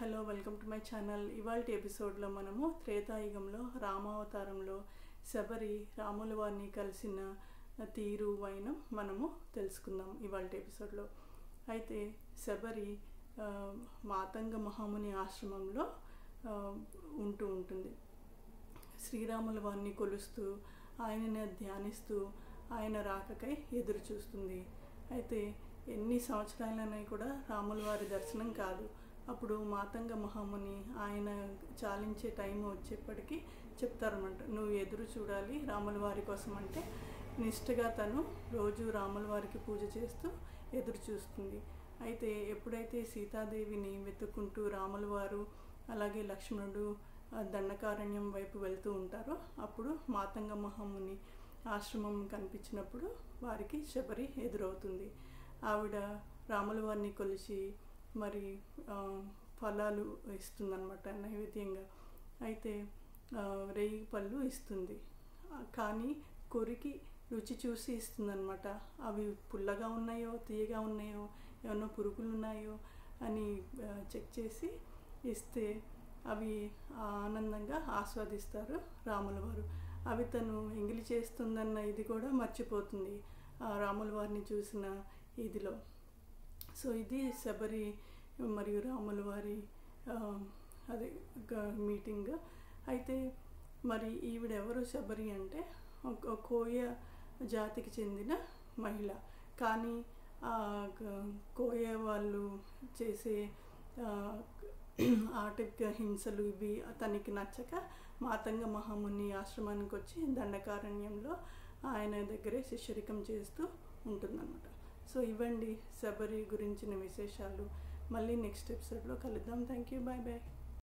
Hello welcome to my channel. ఇవాల్టి ఎపిసోడ్లో మనము త్రేతాయుగంలో రామావతారంలో శబరి రాముల వారిని కలిసిన తీరు వైనం మనము తెలుసుకుందాం ఇవాల్టి ఎపిసోడ్లో. అయితే శబరి మాతంగ మహాముని ఆశ్రమంలో ఉంటూ ఉంటుంది. శ్రీరాముల వారిని కొలుస్తూ ఆయనని ధ్యానిస్తూ ఆయన రాకకై ఎదురు చూస్తుంది. అయితే ఎన్ని సంవత్సరాలైనా కూడా రాముల వారి దర్శనం కాదు. అప్పుడు మాతంగ మహాముని ఆయన చాలించే టైం వచ్చేప్పటికీ చెప్తారన్నమాట, నువ్వు ఎదురు చూడాలి రాముల వారి కోసం. అంటే నిష్ఠగా తను రోజు రాముల వారికి పూజ చేస్తూ ఎదురు చూస్తుంది. అయితే ఎప్పుడైతే సీతాదేవిని వెతుక్కుంటూ రాముల వారు అలాగే లక్ష్మణుడు దండకారణ్యం వైపు వెళ్తూ ఉంటారో అప్పుడు మాతంగ మహాముని ఆశ్రమం కనిపించినప్పుడు వారికి శబరి ఎదురవుతుంది. ఆవిడ రాముల వారిని కొలిచి మరి ఫలాలు ఇస్తుందన్నమాట నైవేద్యంగా. అయితే 1000 పళ్ళు ఇస్తుంది, కానీ కొరికి రుచి చూసి ఇస్తుందన్నమాట. అవి పుల్లగా ఉన్నాయో తీయగా ఉన్నాయో ఏమన్నా పురుగులు ఉన్నాయో అని చెక్ చేసి ఇస్తే అవి ఆనందంగా ఆస్వాదిస్తారు రాముల వారు. అవి తను ఎంగిలి చేస్తుందన్న ఇది కూడా మర్చిపోతుంది రాముల వారిని చూసిన ఇదిలో. సో ఇది శబరి మరియు రాముల వారి అదే మీటింగ్. అయితే మరి ఈవిడెవరు శబరి అంటే ఒక కోయ జాతికి చెందిన మహిళ. కానీ కోయ వాళ్ళు చేసే ఆటవిక హింసలు ఇవి తనకి నచ్చక మాతంగ మహాముని ఆశ్రమానికి వచ్చి దండకారణ్యంలో ఆయన దగ్గరే శిష్యరికం చేస్తూ ఉంటుందన్నమాట. సో ఇవ్వండి శబరి గురించిన విశేషాలు. మళ్ళీ నెక్స్ట్ ఎపిసోడ్లో కలుద్దాం. Thank you, bye bye.